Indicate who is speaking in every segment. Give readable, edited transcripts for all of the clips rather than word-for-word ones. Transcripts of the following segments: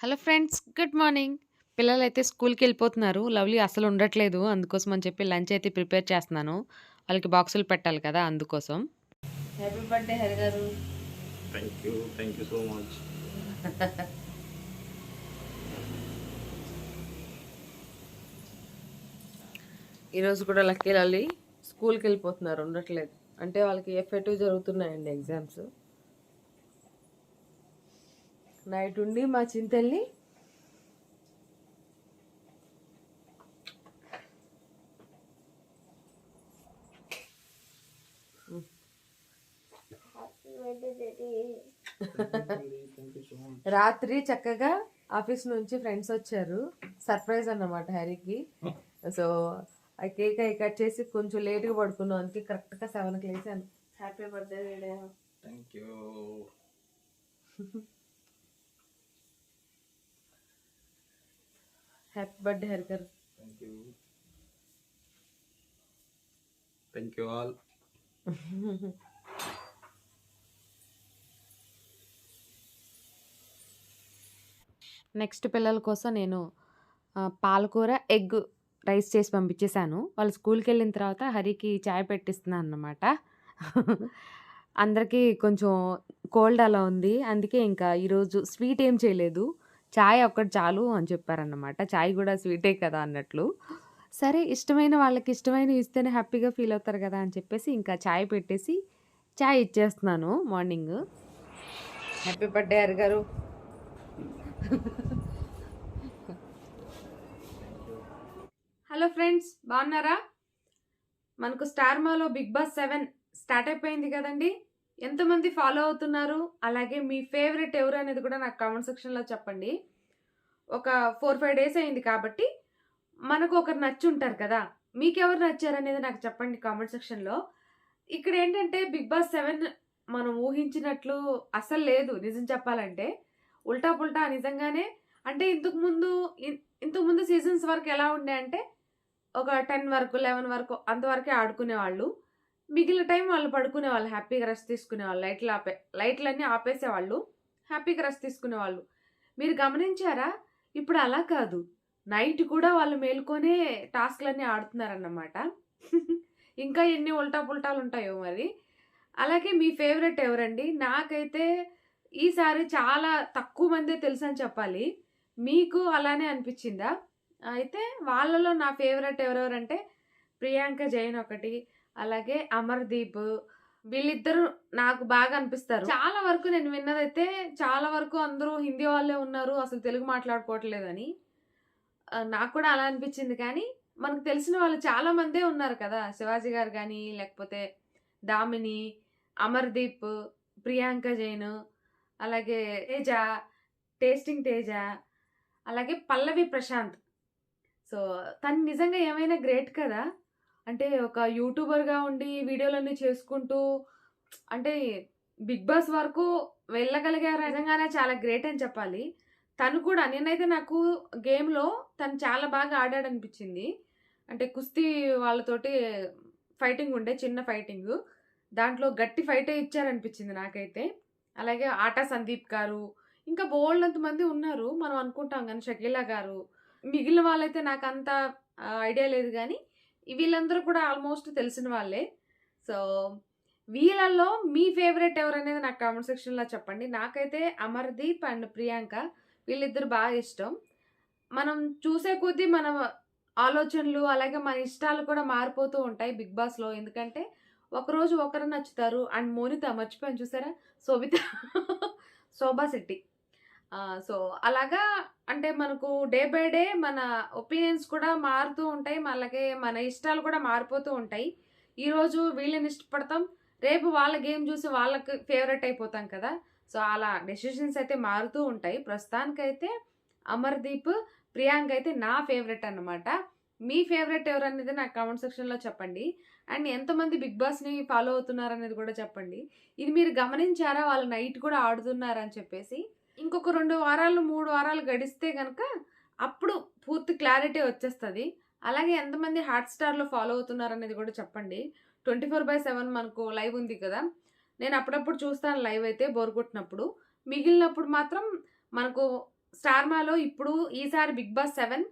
Speaker 1: Hello friends, good morning. పిల్లలైతే స్కూల్‌కెళ్ళిపోతున్నారు. Lovely అసలు ఉండట్లేదు. అందుకోసం అని చెప్పి లంచ్ అయితే ప్రిపేర్ చేస్తున్నాను. వాళ్ళకి బాక్సులు పెట్టాలి కదా! అందుకోసం. Happy birthday Hari garu.
Speaker 2: Thank you. Thank you so much.
Speaker 1: ఈరోజు కూడా లక్కీ లవ్లీ స్కూల్‌కెళ్ళిపోతున్నారు. ఉండట్లేదు. అంటే వాళ్ళకి ఎఫ్ఏ2 జరుగుతున్నాయండి ఎగ్జామ్స్. నైట్ ఉండి మా చింతల్ని రాత్రి చక్కగా ఆఫీస్ నుంచి ఫ్రెండ్స్ వచ్చారు. సర్ప్రైజ్ అన్నమాట హ్యారీకి. సో ఆ కేక్ అయి కట్ చేసి కొంచెం లేట్గా పడుకున్నాం. అందుకే కరెక్ట్గా 7కి లేచాను. Happy birthday video.
Speaker 2: Thank you.
Speaker 1: Happy birthday Hari garu.
Speaker 2: Thank you. Thank you all.
Speaker 1: Next పిల్లల కోసం నేను పాలకూర ఎగ్ రైస్ చేసి పంపించేశాను. వాళ్ళు స్కూల్కి వెళ్ళిన తర్వాత హరికి చాయ్ పెట్టిస్తున్నాను అన్నమాట. అందరికీ కొంచెం కోల్డ్ అలా ఉంది. అందుకే ఇంకా ఈరోజు స్వీట్ ఏం చేయలేదు. చాయ్ ఒక్కటి చాలు అని చెప్పారన్నమాట. చాయ్ కూడా స్వీటే కదా అన్నట్లు. సరే, ఇష్టమైన వాళ్ళకి ఇష్టమైనవి ఇస్తేనే హ్యాపీగా ఫీల్ అవుతారు కదా అని చెప్పేసి ఇంకా చాయ్ పెట్టేసి చాయ్ ఇచ్చేస్తున్నాను మార్నింగ్. హ్యాపీ బర్త్డే హరి గారు. హలో ఫ్రెండ్స్, బాగున్నారా? మనకు స్టార్ మాలో బిగ్ బాస్ 7 స్టార్ట్ అయిపోయింది కదండి. ఎంతమంది ఫాలో అవుతున్నారు, అలాగే మీ ఫేవరెట్ ఎవరు అనేది కూడా నాకు కామెంట్ సెక్షన్లో చెప్పండి. ఒక 4-5 డేస్ అయింది కాబట్టి మనకు ఒకరు నచ్చి ఉంటారు కదా. మీకు ఎవరు నచ్చారు అనేది నాకు చెప్పండి కామెంట్ సెక్షన్లో. ఇక్కడ ఏంటంటే బిగ్ బాస్ 7 మనం ఊహించినట్లు అసలు లేదు. నిజం చెప్పాలంటే ఉల్టా పుల్టా నిజంగానే. అంటే ఇంతకుముందు సీజన్స్ వరకు ఎలా ఉండే అంటే ఒక 10 వరకు 11 వరకు అంతవరకే ఆడుకునేవాళ్ళు. మిగిలిన టైం వాళ్ళు పడుకునేవాళ్ళు, హ్యాపీగా రెస్ట్ తీసుకునేవాళ్ళు. లైట్లన్నీ ఆపేసేవాళ్ళు, హ్యాపీగా రెస్ట్ తీసుకునేవాళ్ళు. మీరు గమనించారా? ఇప్పుడు అలా కాదు. నైట్ కూడా వాళ్ళు మేలుకొనే టాస్క్‌లన్నీ ఆడుతున్నారన్నమాట. ఇంకా ఎన్ని ఉల్టా పుల్టాలు ఉంటాయో మరి. అలాగే మీ ఫేవరెట్ ఎవరండి? నాకైతే ఈసారి చాలా తక్కువ మందే తెలుసని చెప్పాలి. మీకు అలానే అనిపిచ్చిందా? అయితే వాళ్ళలో నా ఫేవరెట్ ఎవరెవరంటే ప్రియాంక జైన్ ఒకటి, అలాగే అమర్‌దీప్. వీళ్ళిద్దరూ నాకు బాగా అనిపిస్తారు. చాలా వరకు నేను విన్నదైతే చాలా వరకు అందరూ హిందీ వాళ్ళే ఉన్నారు. అసలు తెలుగు మాట్లాడుకోవట్లేదని. నాకు కూడా అలా అనిపించింది. కానీ మనకు తెలిసిన వాళ్ళు చాలా మందే ఉన్నారు కదా. శివాజీ గారు గానీ, లేకపోతే దామిని, అమర్‌దీప్, ప్రియాంక జైన్, అలాగే తేజ, టేస్టింగ్ తేజ, అలాగే పల్లవి ప్రశాంత్. సో, తను నిజంగా ఏమైనా గ్రేట్ కదా! అంటే ఒక యూట్యూబర్‌గా ఉండి వీడియోలన్నీ చేసుకుంటూ అంటే బిగ్ బాస్ వరకు వెళ్ళగలిగారు. నిజంగానే చాలా గ్రేట్ అని చెప్పాలి. తను కూడా నాకు గేమ్‌లో తను చాలా బాగా ఆడాడనిపించింది. అంటే కుస్తీ వాళ్ళతోటి ఫైటింగ్ ఉండే, చిన్న ఫైటింగు. దాంట్లో గట్టి ఫైటే ఇచ్చారనిపించింది నాకైతే. అలాగే ఆటా సందీప్ గారు, ఇంకా బోలెడంత మంది ఉన్నారు. మనం అనుకుంటాం గానీ షకీలా గారు. మిగిలిన వాళ్ళైతే నాకంత ఐడియా లేదు గానీ, వీళ్ళందరూ కూడా ఆల్మోస్ట్ తెలిసిన వాళ్ళే. సో, వీళ్ళల్లో మీ ఫేవరెట్ ఎవరనేది నాకు కామెంట్ సెక్షన్‌లో చెప్పండి. నాకైతే అమర్‌దీప్ అండ్ ప్రియాంక వీళ్ళిద్దరు బాగా ఇష్టం. మనం చూసే కొద్దీ మన ఆలోచనలు, అలాగే మన ఇష్టాలు కూడా మారిపోతూ ఉంటాయి బిగ్ బాస్‌లో. ఎందుకంటే, ఒకరోజు ఒకరు నచ్చుతారు. అండ్ మోనిత మర్చిపోయాను చూసారా? శోభిత శోభా శెట్టి. సో, అలాగా అంటే మనకు డే బై డే మన ఒపీనియన్స్ కూడా మారుతూ ఉంటాయి. అలాగే మన ఇష్టాలు కూడా మారిపోతూ ఉంటాయి. ఈరోజు వీళ్ళని ఇష్టపడతాం. రేపు వాళ్ళ గేమ్ చూసి వాళ్ళకి ఫేవరెట్ అయిపోతాం కదా! సో, అలా డెసిషన్స్ అయితే మారుతూ ఉంటాయి. ప్రస్తుతానికైతే అమర్‌దీప్, ప్రియాంక అయితే నా ఫేవరెట్ అన్నమాట. మీ ఫేవరెట్ ఎవరనేది నాకు కామెంట్ సెక్షన్‌లో చెప్పండి. అండ్ ఎంతమంది బిగ్ బాస్‌ని ఫాలో అవుతున్నారనేది కూడా చెప్పండి. ఇది మీరు గమనించారా? వాళ్ళు నైట్ కూడా ఆడుతున్నారని చెప్పేసి. ఇంకొక 2 వారాలు, 3 వారాలు గడిస్తే గనక అప్పుడు పూర్తి క్లారిటీ వచ్చేస్తది. అలాగే ఎంతమంది హాట్‌స్టార్‌లో ఫాలో అవుతున్నారనేది కూడా చెప్పండి. 24/7 మనకు లైవ్ ఉంది కదా! నేను అప్పుడప్పుడు చూస్తాను లైవ్ అయితే బోర్ కొట్టినప్పుడు. మిగిలినప్పుడు మాత్రం మనకు స్టార్మాలో ఇప్పుడు ఈసారి బిగ్ బాస్ 7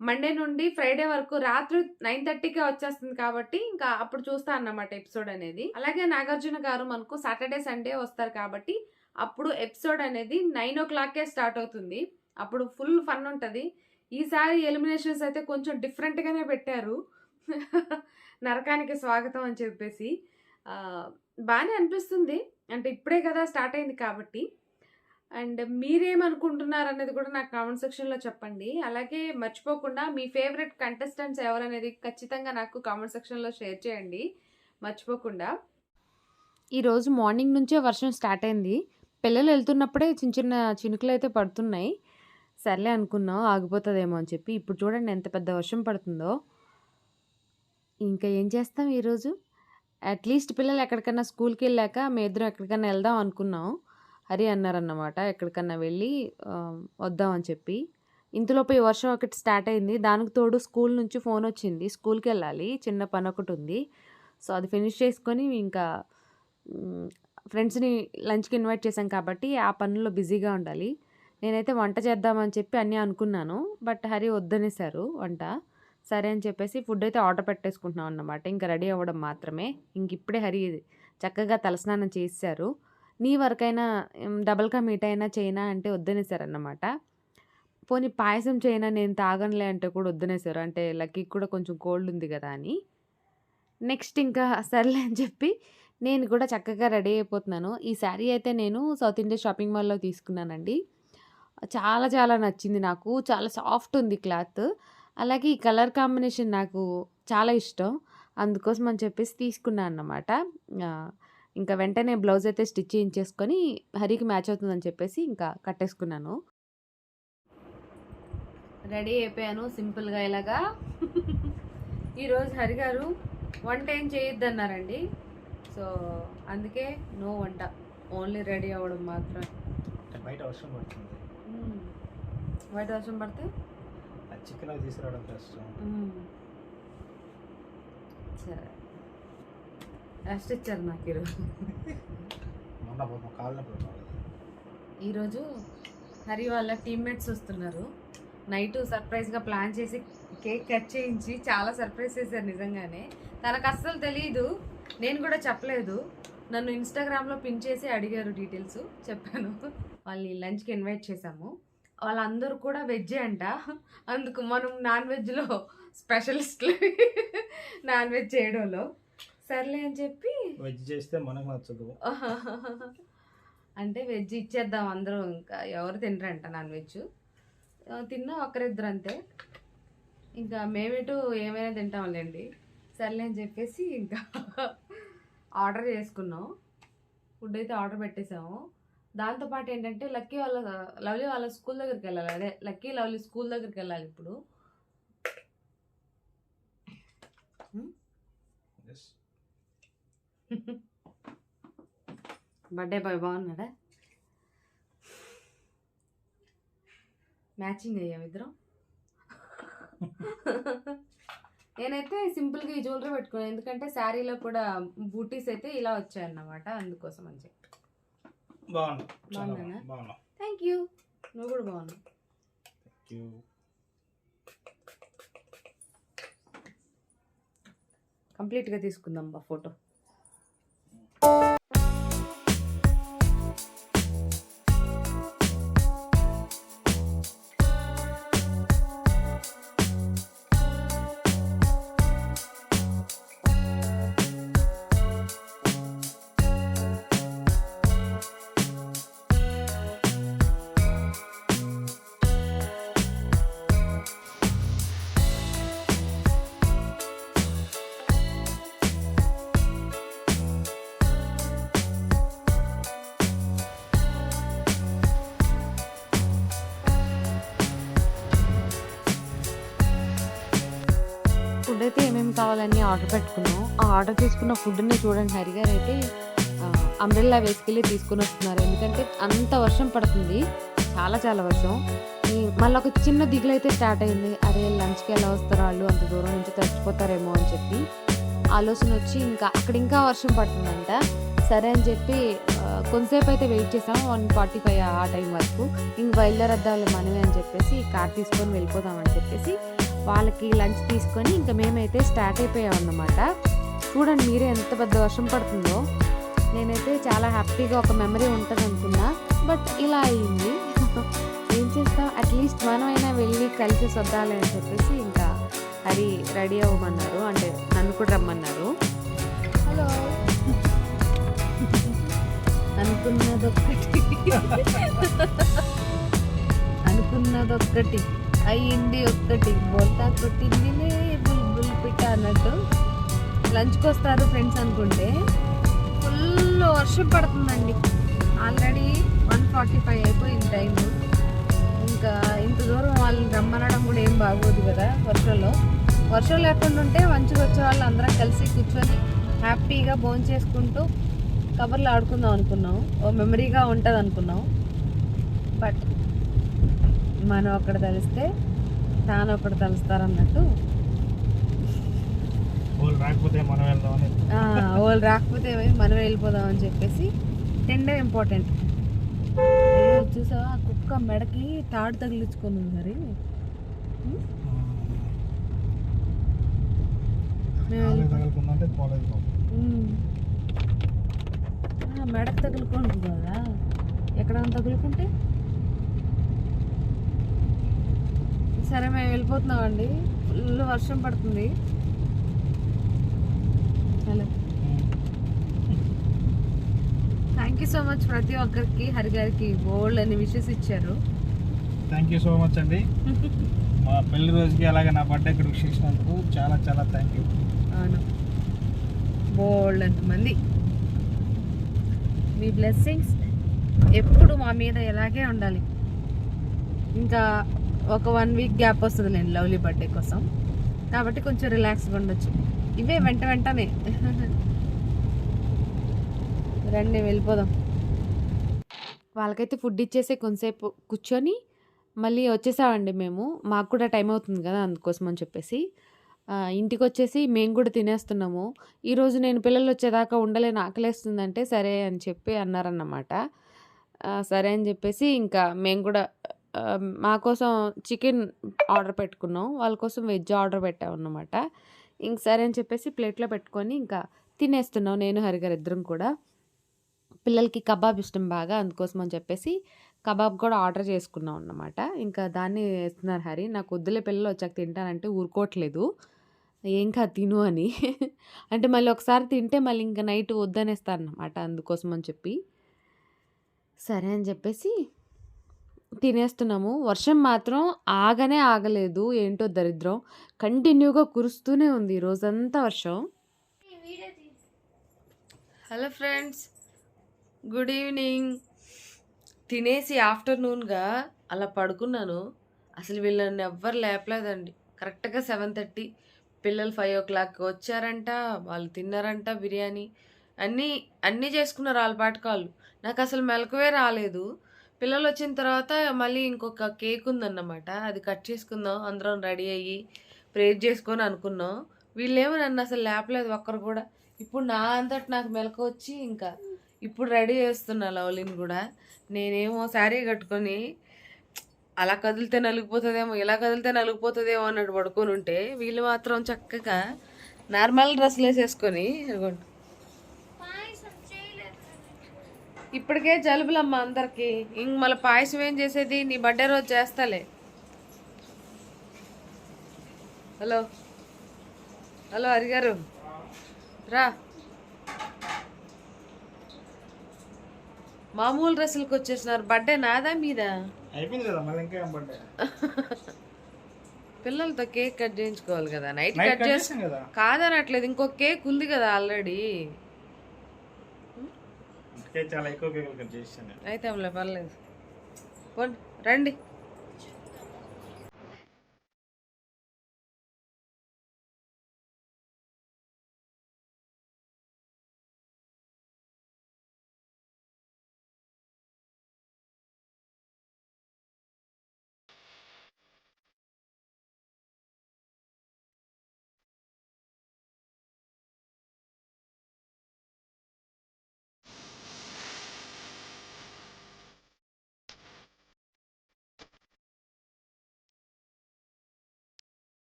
Speaker 1: మండే నుండి ఫ్రైడే వరకు రాత్రి 9:30కే వచ్చేస్తుంది కాబట్టి ఇంకా అప్పుడు చూస్తా అన్నమాట ఎపిసోడ్ అనేది. అలాగే నాగార్జున గారు మనకు సాటర్డే సండే వస్తారు కాబట్టి అప్పుడు ఎపిసోడ్ అనేది 9 o'clockకే స్టార్ట్ అవుతుంది. అప్పుడు ఫుల్ ఫన్ ఉంటుంది. ఈసారి ఎలిమినేషన్స్ అయితే కొంచెం డిఫరెంట్గానే పెట్టారు. నరకానికి స్వాగతం అని చెప్పేసి బాగానే అనిపిస్తుంది. అంటే ఇప్పుడే కదా స్టార్ట్ అయింది కాబట్టి. అండ్ మీరేమనుకుంటున్నారు అనేది కూడా నాకు కామెంట్ సెక్షన్లో చెప్పండి. అలాగే మర్చిపోకుండా మీ ఫేవరెట్ కంటెస్టెంట్స్ ఎవరనేది ఖచ్చితంగా నాకు కామెంట్ సెక్షన్లో షేర్ చేయండి మర్చిపోకుండా. ఈరోజు మార్నింగ్ నుంచే వర్షం స్టార్ట్ అయింది. పిల్లలు వెళ్తున్నప్పుడే చిన్న చిన్న చినుకులు అయితే పడుతున్నాయి. సర్లే అనుకున్నాం ఆగిపోతుందేమో అని చెప్పి. ఇప్పుడు చూడండి ఎంత పెద్ద వర్షం పడుతుందో. ఇంకా ఏం చేస్తాం ఈరోజు. అట్లీస్ట్ పిల్లలు ఎక్కడికన్నా స్కూల్కి వెళ్ళాక మీ ఇద్దరం ఎక్కడికన్నా వెళ్దాం అనుకున్నాం. హరి అన్నారన్నమాట ఎక్కడికన్నా వెళ్ళి వద్దాం అని చెప్పి. ఇంతలోపు ఈ వర్షం ఒకటి స్టార్ట్ అయింది. దానికి తోడు స్కూల్ నుంచి ఫోన్ వచ్చింది. స్కూల్కి వెళ్ళాలి, చిన్న పని ఒకటి ఉంది. సో అది ఫినిష్ చేసుకొని ఇంకా ఫ్రెండ్స్ని లంచ్కి ఇన్వైట్ చేశాం కాబట్టి ఆ పనుల్లో బిజీగా ఉండాలి. నేనైతే వంట చేద్దామని చెప్పి అన్నీ అనుకున్నాను. బట్ హరి వద్దనేసారు వంట. సరే అని చెప్పేసి ఫుడ్ అయితే ఆర్డర్ పెట్టేసుకుంటున్నాం అన్నమాట. ఇంకా రెడీ అవ్వడం మాత్రమే. ఇంక ఇప్పుడే హరి చక్కగా తలస్నానం చేశారు. నీ వరకైనా డబల్ కా మీట్ అయినా చేయనా అంటే వద్దనేసారన్నమాట. పోనీ పాయసం చేయనా నేను తాగనులే అంటే కూడా వద్దనేసారు. అంటే లక్కీకి కూడా కొంచెం కోల్డ్ ఉంది కదా అని. నెక్స్ట్ ఇంకా సర్లే అని చెప్పి నేను కూడా చక్కగా రెడీ అయిపోతున్నాను. ఈ శారీ అయితే నేను సౌత్ ఇండియా షాపింగ్ మాల్లో తీసుకున్నానండి. చాలా చాలా నచ్చింది నాకు. చాలా సాఫ్ట్ ఉంది క్లాత్. అలాగే ఈ కలర్ కాంబినేషన్ నాకు చాలా ఇష్టం. అందుకోసం అని చెప్పేసి తీసుకున్నాను అన్నమాట. ఇంకా వెంటనే బ్లౌజ్ అయితే స్టిచ్ చేయించేసుకొని హరికి మ్యాచ్ అవుతుందని చెప్పేసి ఇంకా కట్టేసుకున్నాను. రెడీ అయిపోయాను సింపుల్గా ఇలాగా. ఈరోజు హరి గారు వంట ఏం చేయొద్దన్నారండి. సో అందుకే నో వంట, ఓన్లీ రెడీ అవ్వడం మాత్రమే.
Speaker 2: బయట వర్షం పడుతుంది.
Speaker 1: బయట వర్షం పడితే
Speaker 2: చికెన్ తీసుకురావడం కష్టం.
Speaker 1: సరే రెస్ట్ ఇచ్చారు నాకు ఈరోజు. ఈరోజు హరి వాళ్ళ టీమ్మేట్స్ వస్తున్నారు. నైట్ సర్ప్రైజ్గా ప్లాన్ చేసి కేక్ కట్ చేయించి చాలా సర్ప్రైజ్ చేశారు నిజంగానే. తనకు అస్సలు తెలియదు, నేను కూడా చెప్పలేదు. నన్ను ఇన్స్టాగ్రామ్లో పిన్ చేసి అడిగారు, డీటెయిల్స్ చెప్పాను. వాళ్ళని లంచ్కి ఇన్వైట్ చేశాము. వాళ్ళందరూ కూడా వెజ్జే అంట. అందుకు మనం నాన్ వెజ్లో స్పెషలిస్ట్లు, నాన్ వెజ్ చేయడంలో. సర్లే అని చెప్పి
Speaker 2: వెజ్ చేస్తే మనకు నచ్చదు
Speaker 1: అంటే వెజ్ ఇచ్చేద్దాం అందరూ. ఇంకా ఎవరు తినరంట నాన్ వెజ్. తిన్నా ఒకరిద్దరు అంతే. ఇంకా మేమేటు ఏమైనా తింటాంలేండి. సర్లే అని చెప్పేసి ఇంకా ఆర్డర్ చేసుకున్నాం. ఫుడ్ అయితే ఆర్డర్ పెట్టేసాము. దాంతోపాటు ఏంటంటే లవ్లీ వాళ్ళ స్కూల్ దగ్గరికి వెళ్ళాలి. అదే లక్కీ లవ్లీ స్కూల్ దగ్గరికి వెళ్ళాలి ఇప్పుడు. Birthday boy బాగున్నాడా? మ్యాచింగ్ అయ్యాం ఇద్దరం. నేనైతే సింపుల్గా ఈ జ్యువెలరీ పెట్టుకున్నాను, ఎందుకంటే శారీలో కూడా బూటీస్ అయితే ఇలా వచ్చాయన్నమాట. అందుకోసం అని చెప్పి.
Speaker 2: బాగున్నా.
Speaker 1: Thank you. నువ్వు కూడా బాగున్నావు. కంప్లీట్గా తీసుకుందాం బా ఫోటో. ఫుడ్ అయితే ఏమేమి కావాలని ఆర్డర్ పెట్టుకున్నాం. ఆ ఆర్డర్ తీసుకున్న ఫుడ్ని చూడండి, హరి గారు అయితే అంబ్రెల్లా వేసుకెళ్ళి తీసుకుని వస్తున్నారు. ఎందుకంటే అంత వర్షం పడుతుంది, చాలా చాలా వర్షం. మళ్ళీ ఒక చిన్న దిగులు అయితే స్టార్ట్ అయింది. అరే లంచ్కి ఎలా వస్తారు వాళ్ళు, అంత దూరం నుంచి తడిచిపోతారేమో అని చెప్పి ఆలోచన వచ్చి ఇంకా అక్కడ ఇంకా వర్షం పడుతుందంట. సరే అని చెప్పి కొంతసేపు అయితే వెయిట్ చేసాం 1:45 ఆ టైం వరకు. ఇంక బయలుదేరద్దాంలే మనమే అని చెప్పేసి కార్ తీసుకొని వెళ్ళిపోదామని చెప్పేసి వాళ్ళకి లంచ్ తీసుకొని ఇంకా మేమైతే స్టార్ట్ అయిపోయామన్నమాట. చూడండి మీరే ఎంత పెద్ద వర్షం పడుతుందో. నేనైతే చాలా హ్యాపీగా ఒక మెమరీ ఉంటుంది అనుకున్నా, బట్ ఇలా అయింది. ఏం చేస్తాం, అట్లీస్ట్ మనమైనా వెళ్ళి కలిసి వద్దాలి అని చెప్పేసి ఇంకా హరి రెడీ అవ్వమన్నారు, అంటే నన్ను కూడా రమ్మన్నారు. హలో అనుకున్నదొక్కటి అయ్యింది ఒక్కటి, బోల్తా కొట్టిందిలే బుల్బుల్ పిట్ట అన్నట్టు. లంచ్కి వస్తారు ఫ్రెండ్స్ అనుకుంటే ఫుల్ వర్షం పడుతుందండి. ఆల్రెడీ 1:45 అయిపోయింది టైము. ఇంకా ఇంత దూరం వాళ్ళని రమ్మనడం కూడా ఏం బాగోదు కదా వర్షం లేకుండా ఉంటే మంచిగా వచ్చే వాళ్ళు అందరం కలిసి కూర్చొని హ్యాపీగా భోంచేసుకుంటూ కబర్లు ఆడుకుందాం అనుకున్నాం, ఓ మెమరీగా ఉంటుంది అనుకున్నాం. బట్ మనం ఒక్కడ తెలిస్తే తాను ఒకటి తలుస్తారన్నట్టు,
Speaker 2: వాళ్ళు రాకపోతే మనం వెళ్దామని.
Speaker 1: వాళ్ళు రాకపోతే మనం వెళ్ళిపోదాం అని చెప్పేసి టెండర్ ఇంపార్టెంట్. చూసావా ఆ కుక్క మెడకి తాడు తగిలించుకొని ఉంది మరి. మెడకు తగులుకోండి కదా, ఎక్కడైనా తగులుకుంటే. సరే మేము వెళ్ళిపోతున్నామండి, ఫుల్ వర్షం పడుతుంది. Hello, thank you so much ప్రతి ఒక్కరికి. హరి గారికి బోల్డ్ అని విషెస్ ఇచ్చారు.
Speaker 2: థ్యాంక్ యూ సో మచ్ అండి. మా పెళ్లి రోజుకి అలాగే నా బర్త్డే ఇక్కడ విష్ చేసినందుకు చాలా చాలా థ్యాంక్ యూ.
Speaker 1: అవును, బోల్డ్ అంతమంది. మీ బ్లెస్సింగ్స్ ఎప్పుడు మా మీద ఎలాగే ఉండాలి. ఇంకా ఒక 1 వీక్ గ్యాప్ వస్తుంది నేను లవ్లీ బర్త్డే కోసం, కాబట్టి కొంచెం రిలాక్స్గా ఉండొచ్చు. ఇవే వెంటనే రండి వెళ్ళిపోదాం. వాళ్ళకైతే ఫుడ్ ఇచ్చేసి కొంతసేపు కూర్చొని మళ్ళీ వచ్చేసామండి మేము. మాకు కూడా టైం అవుతుంది కదా, అందుకోసం అని చెప్పేసి ఇంటికి వచ్చేసి మేము కూడా తినేస్తున్నాము. ఈరోజు నేను పిల్లలు వచ్చేదాకా ఉండలేను, ఆకలేస్తుందంటే సరే అని చెప్పి అన్నారన్నమాట. సరే అని చెప్పేసి ఇంకా మేము కూడా మా కోసం చికెన్ ఆర్డర్ పెట్టుకున్నాం, వాళ్ళ కోసం వెజ్ ఆర్డర్ పెట్టామన్నమాట. ఇంక సరే అని చెప్పేసి ప్లేట్లో పెట్టుకొని ఇంకా తినేస్తున్నాం నేను హరిగారు ఇద్దరం కూడా. పిల్లలకి కబాబ్ ఇష్టం బాగా, అందుకోసం అని చెప్పేసి కబాబ్ కూడా ఆర్డర్ చేసుకున్నాం అన్నమాట. ఇంకా దాన్ని వేస్తున్నారు హరి. నాకు వద్దులే పిల్లలు వచ్చాక తింటానంటే ఊరుకోవట్లేదు, ఏం కాదు తిను అని. అంటే మళ్ళీ ఒకసారి తింటే మళ్ళీ ఇంకా నైట్ వద్దనేస్తారన్నమాట, అందుకోసం అని చెప్పి సరే అని చెప్పేసి తినేస్తున్నాము. వర్షం మాత్రం ఆగనే ఆగలేదు, ఏంటో దరిద్రం, కంటిన్యూగా కురుస్తూనే ఉంది రోజంతా వర్షం. Hello friends, good evening. తినేసి ఆఫ్టర్నూన్గా అలా పడుకున్నాను. అసలు వీళ్ళని ఎవ్వరు లేపలేదండి. కరెక్ట్గా 7:30, పిల్లలు 5 o'clock వచ్చారంట, వాళ్ళు తిన్నారంట బిర్యానీ, అన్నీ చేసుకున్నారు వాళ్ళ పాటకాళ్ళు. నాకు అసలు మెలకువే రాలేదు. పిల్లలు వచ్చిన తర్వాత మళ్ళీ ఇంకొక కేక్ ఉందన్నమాట, అది కట్ చేసుకుందాం అందరం రెడీ అయ్యి ప్రేర్ చేసుకొని అనుకున్నాం. వీళ్ళేమో నన్ను అసలు లేపలేదు ఒక్కరు కూడా. ఇప్పుడు నా అంతటి నాకు మెలకు వచ్చి ఇంకా ఇప్పుడు రెడీ చేస్తున్నా లవ్లీని కూడా. నేనేమో శారీ కట్టుకొని అలా కదిలితే నలిగిపోతుందేమో, ఇలా కదిలితే నలిగిపోతుందేమో అన్నట్టు పడుకొని ఉంటే, వీళ్ళు మాత్రం చక్కగా నార్మల్ డ్రెస్సులు వేసేసుకొని ఇప్పటికే జలుబులమ్మ అందరికి. ఇంక మళ్ళీ పాయసం ఏం చేసేది, నీ బర్త్డే రోజు చేస్తాలే. హలో హలో హరిగారు రా. మామూలు డ్రెస్సులకు వచ్చేసినారు. బర్త్డే నాదా మీద
Speaker 2: అయిపోయింది కదా, మళ్ళీ ఇంకా ఏం బర్త్డే.
Speaker 1: పిల్లలతో కేక్ కట్ చేయించుకోవాలి కదా, నైట్
Speaker 2: నైట్
Speaker 1: కట్
Speaker 2: కట్
Speaker 1: చేసి
Speaker 2: చేసాం కదా.
Speaker 1: కాదనట్లేదు, ఇంకొక కేక్ ఉంది కదా ఆల్రెడీ.
Speaker 2: అందుకే చాలా ఎక్కువ కేకులు కట్ చేసాను.
Speaker 1: అయితే అమ్మలే పర్లేదు, పోండి రండి.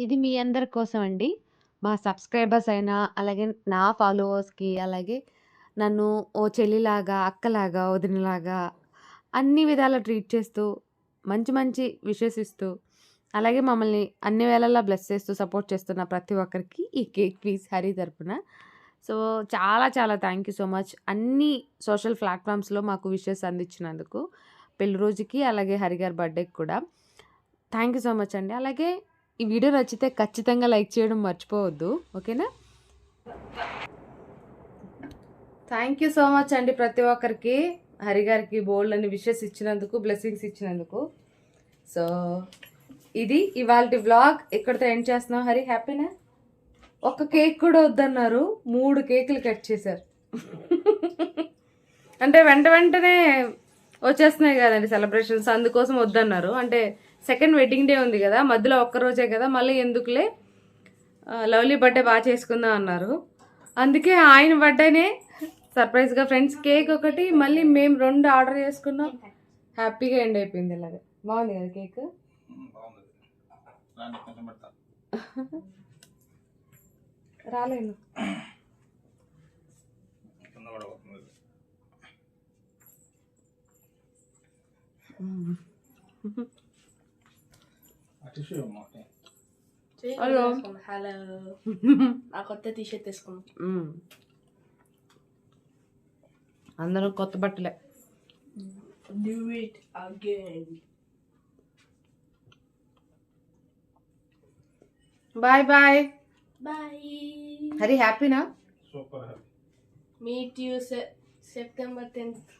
Speaker 1: ఇది మీ అందరి కోసం అండి. మా సబ్స్క్రైబర్స్ అయినా, అలాగే నా ఫాలోవర్స్‌కి, అలాగే నన్ను ఓ చెల్లిలాగా, అక్కలాగా, వదినలాగా అన్ని విధాలా ట్రీట్ చేస్తూ, మంచి మంచి విషెస్ ఇస్తూ, అలాగే మమ్మల్ని అన్ని వేళలా బ్లెస్ చేస్తూ, సపోర్ట్ చేస్తున్న ప్రతి ఒక్కరికి ఈ కేక్ పీస్ హరి తరపున. సో, చాలా చాలా థ్యాంక్ యూ సో మచ్. అన్ని సోషల్ ప్లాట్‌ఫామ్స్‌లో మాకు విషెస్ అందించినందుకు. పెళ్లి రోజుకి, అలాగే హరి గారి బర్త్‌డేకి కూడా. థ్యాంక్ యూ సో మచ్ అండి. అలాగే ఈ వీడియో నచ్చితే ఖచ్చితంగా లైక్ చేయడం మర్చిపోవద్దు. ఓకేనా? థ్యాంక్ యూ సో మచ్ అండి ప్రతి ఒక్కరికి. హరి గారికి బోల్డ్ అని విషెస్ ఇచ్చినందుకు, బ్లెస్సింగ్స్ ఇచ్చినందుకు. సో ఇది ఇవాల్టి వ్లాగ్. ఇక్కడితో ఎండ్ చేస్తున్నాం. హరి హ్యాపీనా? ఒక్క కేక్ కూడా వద్దన్నారు, 3 కేకులు కట్ చేశారు. అంటే వెంటనే వచ్చేస్తున్నాయి కదండి సెలబ్రేషన్స్, అందుకోసం వద్దన్నారు. అంటే సెకండ్ వెడ్డింగ్ డే ఉంది కదా, మధ్యలో ఒక్కరోజే కదా, మళ్ళీ ఎందుకులే, లవ్లీ బర్త్డే బాగా చేసుకుందాం అన్నారు. అందుకే ఆయన బర్త్డేనే సర్ప్రైజ్గా ఫ్రెండ్స్ కేక్ ఒకటి, మళ్ళీ మేము 2 ఆర్డర్ చేసుకున్నాం. హ్యాపీగా ఎండ్ అయిపోయింది. ఇలాగే బాగుంది కదా కేక్. రాలేను.
Speaker 3: హలో నా కొత్త టీషర్ట్ వేసుకున్నాం.
Speaker 1: అందరం కొత్త బట్టలే.
Speaker 3: Do it again.
Speaker 1: Bye bye.
Speaker 3: Bye.
Speaker 1: Hari హ్యాపీనా?
Speaker 2: Super happy.
Speaker 3: Meet you September 10th.